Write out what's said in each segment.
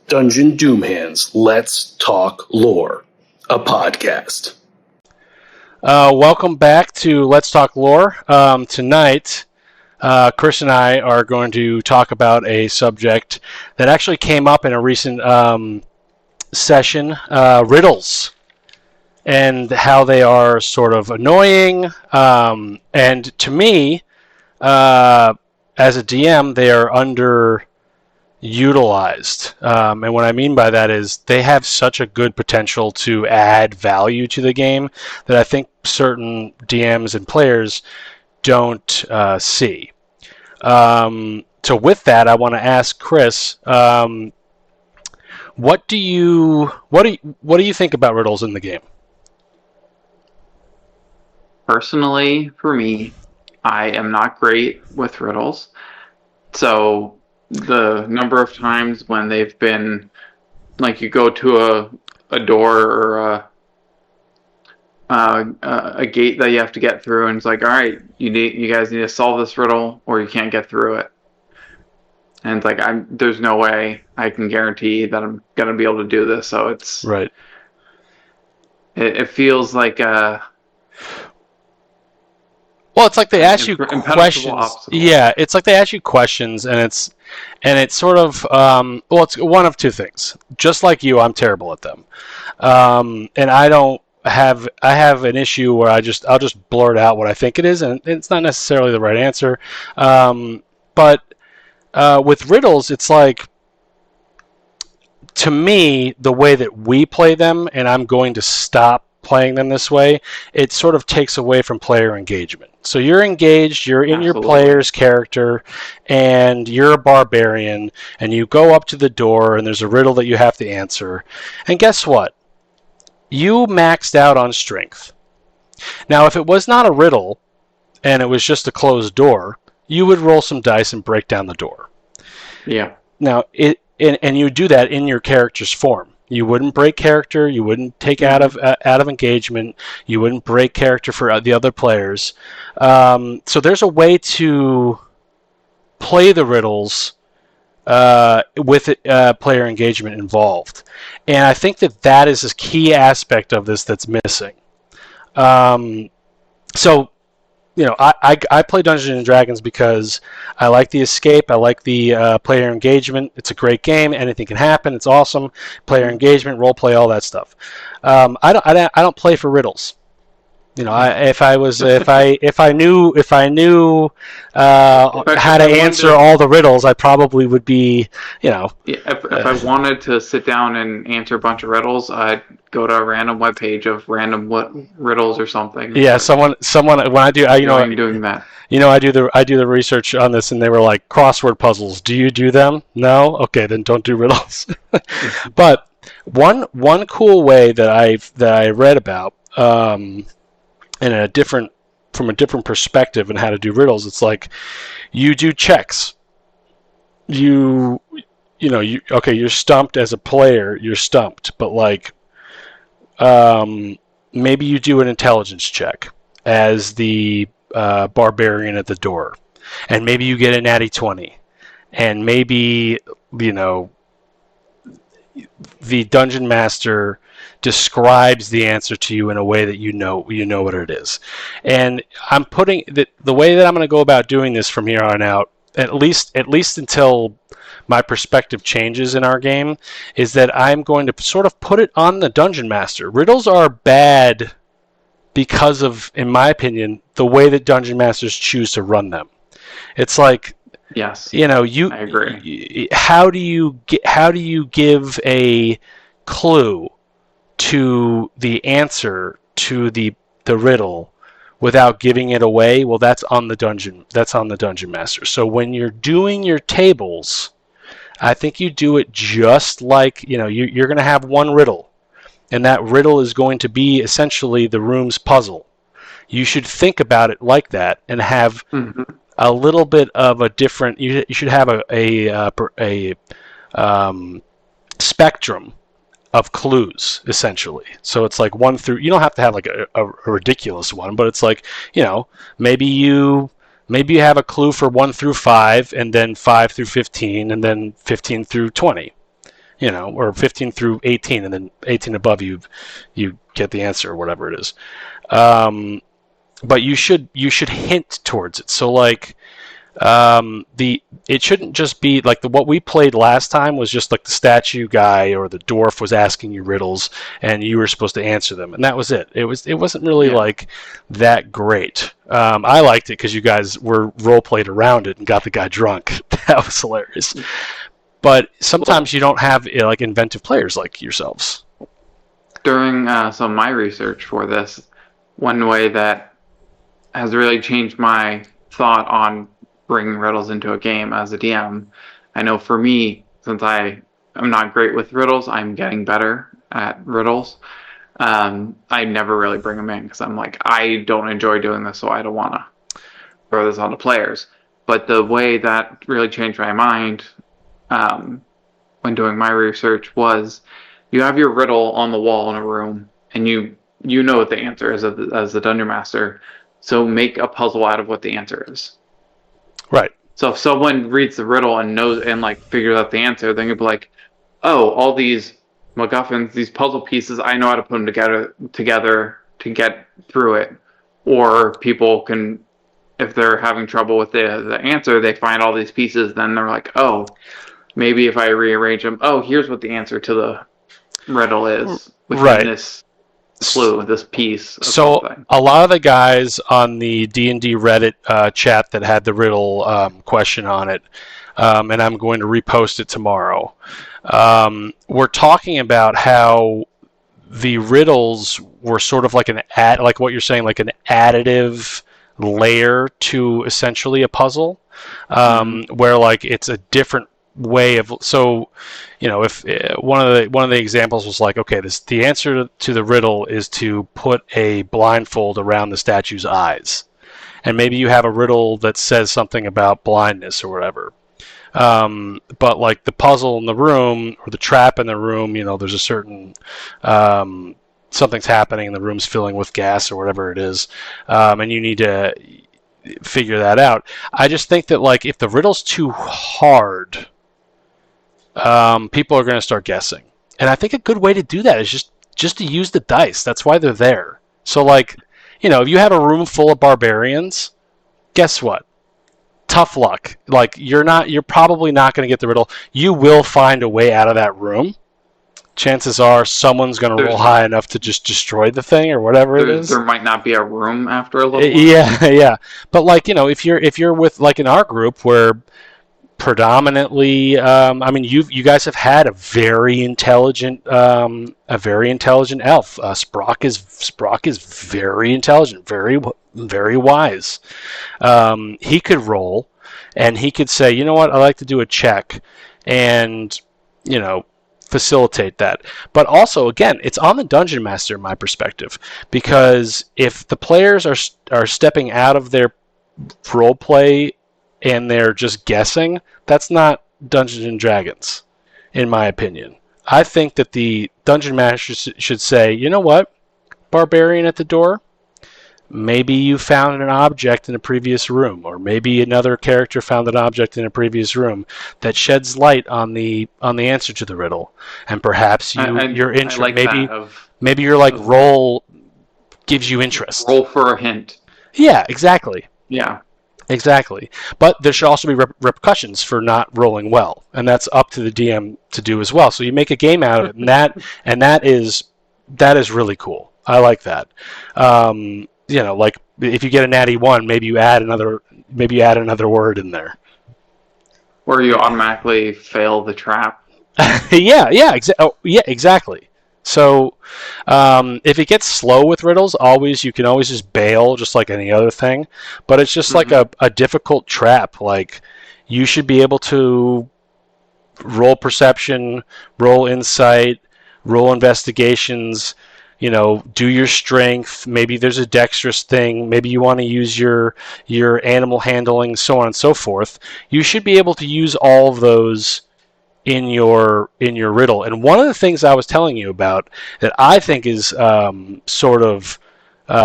Dungeon Doomhands Let's Talk Lore, a podcast. Welcome back to Let's Talk Lore. Tonight, Chris and I are going to talk about a subject that actually came up in a recent session, riddles, and how they are sort of annoying. And to me, as a DM, they are underutilized. And what I mean by that is they have such a good potential to add value to the game that I think certain DMs and players don't see. So with that, I want to ask Chris, what do you think about riddles in the game? Personally, for me, I am not great with riddles. So the number of times when they've been, like, you go to a door or a gate that you have to get through, and it's like, all right, you guys need to solve this riddle, or you can't get through it. And it's like, there's no way I can guarantee that I'm gonna be able to do this. So it's right. It feels like well, it's like they ask you questions. Obstacle. Yeah, it's like they ask you questions, and it's sort of well, it's one of two things. Just like you, I'm terrible at them, and I have an issue where I'll just blurt out what I think it is, and it's not necessarily the right answer. But with riddles, it's like, to me, the way that we play them, and I'm going to stop playing them this way, it sort of takes away from player engagement. So you're engaged, you're in your player's character, and you're a barbarian, and you go up to the door, and there's a riddle that you have to answer. And guess what? You maxed out on strength. Now, if it was not a riddle, and it was just a closed door, you would roll some dice and break down the door. Yeah. Now, and you do that in your character's form. You wouldn't break character. You wouldn't take out of engagement. You wouldn't break character for the other players. So there's a way to play the riddles with player engagement involved, and I think that is a key aspect of this that's missing. So, you know, I play Dungeons and Dragons because I like the escape. I like the player engagement. It's a great game. Anything can happen. It's awesome. Player engagement, role play, all that stuff. I don't play for riddles. You know, if I knew how to answer all the riddles, I probably would be, you know. If I wanted to sit down and answer a bunch of riddles, I'd go to a random webpage of random riddles or something. Yeah, someone when I do, I'm doing that. You know, I do the research on this, and they were like, crossword puzzles. Do you do them? No? Okay, then don't do riddles. But one cool way that I read about, from a different perspective and how to do riddles, it's like you do checks. You're stumped as a player. You're stumped, but like maybe you do an intelligence check as the barbarian at the door, and maybe you get a natty 20, and maybe, you know, the dungeon master describes the answer to you in a way that you know what it is. And I'm putting the way that I'm going to go about doing this from here on out, at least until my perspective changes in our game, is that I'm going to sort of put it on the dungeon master. Riddles are bad because of, in my opinion, the way that dungeon masters choose to run them. It's like, yes, you know, I agree. How do you give a clue to the answer to the riddle without giving it away? Well, that's on the dungeon master. So when you're doing your tables, I think you do it just like, you know, you're going to have one riddle, and that riddle is going to be essentially the room's puzzle. You should think about it like that and have a little bit of a different. You should have a spectrum of clues, essentially. So it's like 1 through. You don't have to have like a ridiculous one, but it's like, you know, maybe you have a clue for 1 through 5, and then 5 through 15, and then 15 through 20. or 15 through 18, and then 18 above you get the answer or whatever it is. But you should hint towards it. So like it shouldn't just be like what we played last time was just like the statue guy or the dwarf was asking you riddles and you were supposed to answer them, and that was it. It wasn't really like that great. I liked it because you guys were role played around it and got the guy drunk. That was hilarious. But sometimes you don't have like inventive players like yourselves. During some of my research for this, one way that has really changed my thought on bringing riddles into a game as a DM, I know for me, since I am not great with riddles, I'm getting better at riddles. I never really bring them in because I'm like, I don't enjoy doing this, so I don't want to throw this on the players. But the way that really changed my mind when doing my research was you have your riddle on the wall in a room, and you know what the answer is as the dungeon master, so make a puzzle out of what the answer is. Right. So if someone reads the riddle and knows and like figures out the answer, then you'll be like, oh, all these MacGuffins, these puzzle pieces, I know how to put them together to get through it. Or people can, if they're having trouble with the answer, they find all these pieces, then they're like, oh, maybe if I rearrange them, oh, here's what the answer to the riddle is within this clue, this piece of something. A lot of the guys on the D&D Reddit chat that had the riddle question on it, and I'm going to repost it tomorrow, we're talking about how the riddles were sort of like like what you're saying, like an additive layer to essentially a puzzle, where like it's a different way of, so if one of the examples was like, okay, the answer to the riddle is to put a blindfold around the statue's eyes, and maybe you have a riddle that says something about blindness or whatever, but like the puzzle in the room or the trap in the room, there's a certain something's happening and the room's filling with gas or whatever it is, and you need to figure that out. I just think that like if the riddle's too hard, people are going to start guessing, and I think a good way to do that is just to use the dice. That's why they're there. So like, if you have a room full of barbarians, guess what? Tough luck. Like you're probably not going to get the riddle. You will find a way out of that room. Chances are someone's going to roll high enough to just destroy the thing or whatever it is. There might not be a room after a little while. Yeah. But like, if you're with like in our group where predominantly, you guys have had a very intelligent elf. Sprock is very intelligent, very very wise. He could roll, and he could say, you know what, I like to do a check, and facilitate that. But also, again, it's on the dungeon master, in my perspective, because if the players are stepping out of their role play and they're just guessing, that's not Dungeons and Dragons, in my opinion. I think that the dungeon master should say, you know what, barbarian at the door, maybe you found an object in a previous room, or maybe another character found an object in a previous room that sheds light on the answer to the riddle, and perhaps you're interested. Maybe your like roll gives you interest. Roll for a hint. Yeah, exactly. Yeah. Exactly. But there should also be repercussions for not rolling well, and that's up to the DM to do as well. So you make a game out of it, and that is really cool. I like that. Like if you get a natty 1, maybe you add another word in there. Or you automatically fail the trap. Yeah, exactly. So if it gets slow with riddles, you can always just bail, just like any other thing. But it's just like a difficult trap. Like you should be able to roll perception, roll insight, roll investigations, do your strength. Maybe there's a dexterous thing. Maybe you want to use your animal handling, so on and so forth. You should be able to use all of those in your riddle. And one of the things I was telling you about that I think is sort of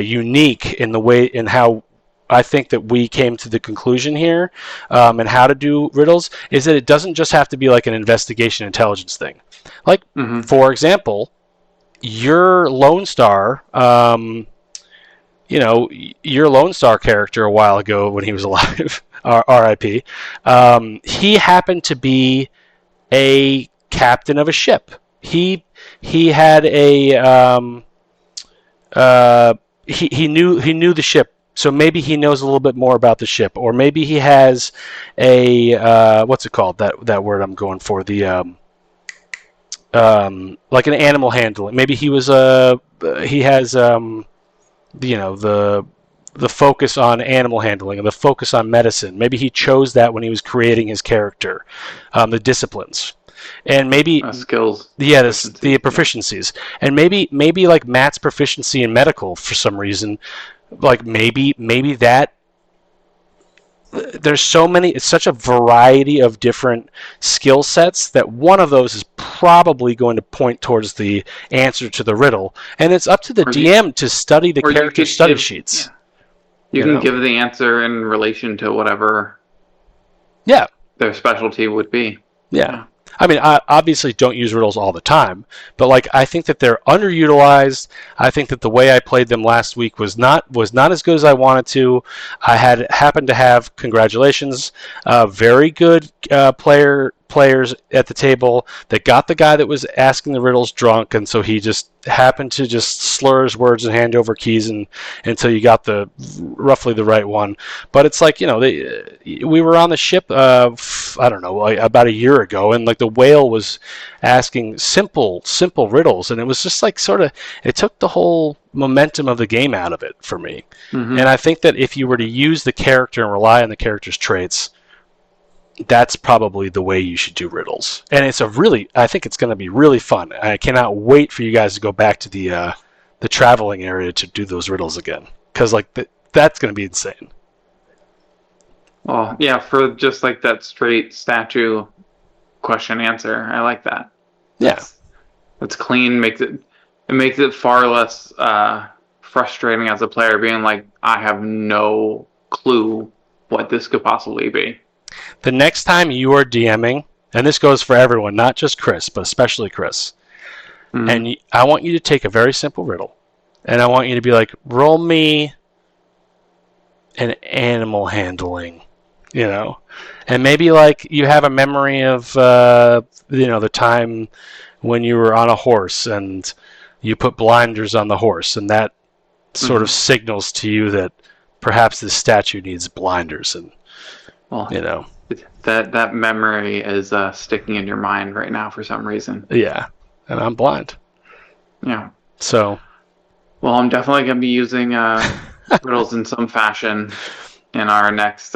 unique in the way in how I think that we came to the conclusion here, and how to do riddles, is that it doesn't just have to be like an investigation intelligence thing. Like, for example, your Lone Star, your Lone Star character a while ago when he was alive, R.I.P., he happened to be a captain of a ship. He had a he knew the ship, so maybe he knows a little bit more about the ship, or maybe he has a what's it called, that word I'm going for, the like an animal handling. Maybe he has the focus on animal handling and the focus on medicine. Maybe he chose that when he was creating his character, the disciplines. And maybe skills. Yeah, the proficiencies. And maybe like Matt's proficiency in medical for some reason, like maybe that there's it's such a variety of different skill sets that one of those is probably going to point towards the answer to the riddle, and it's up to the DM to study the character study sheets. Yeah. You can give the answer in relation to whatever their specialty would be. Yeah. I mean, I obviously don't use riddles all the time, but like I think that they're underutilized. I think that the way I played them last week was not as good as I wanted to. I happened to have, congratulations, very good players at the table that got the guy that was asking the riddles drunk, and so he just happened to just slur his words and hand over keys until you got roughly the right one. But it's like, we were on the ship I don't know, about a year ago, and like the whale was asking simple riddles, and it was just like it took the whole momentum of the game out of it for me. And I think that if you were to use the character and rely on the character's traits, that's probably the way you should do riddles. And I think it's going to be really fun. I cannot wait for you guys to go back to the traveling area to do those riddles again, because like that's going to be insane. Well, yeah, for just like that straight statue question answer, I like that. Yeah, that's clean. Makes it far less frustrating as a player, being like, I have no clue what this could possibly be. The next time you are DMing, and this goes for everyone, not just Chris, but especially Chris, and I want you to take a very simple riddle, and I want you to be like, roll me an animal handling, and maybe like you have a memory of the time when you were on a horse and you put blinders on the horse, and that sort of signals to you that perhaps this statue needs blinders, and that memory is sticking in your mind right now for some reason. Yeah, and I'm blind. Yeah. So. Well, I'm definitely going to be using riddles in some fashion in our next.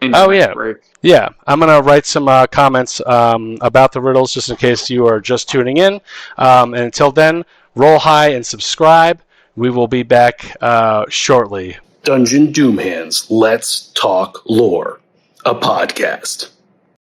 Break. Yeah. I'm going to write some comments about the riddles just in case you are just tuning in. And until then, roll high and subscribe. We will be back shortly. Dungeon Doom Hands, Let's Talk Lore, a podcast.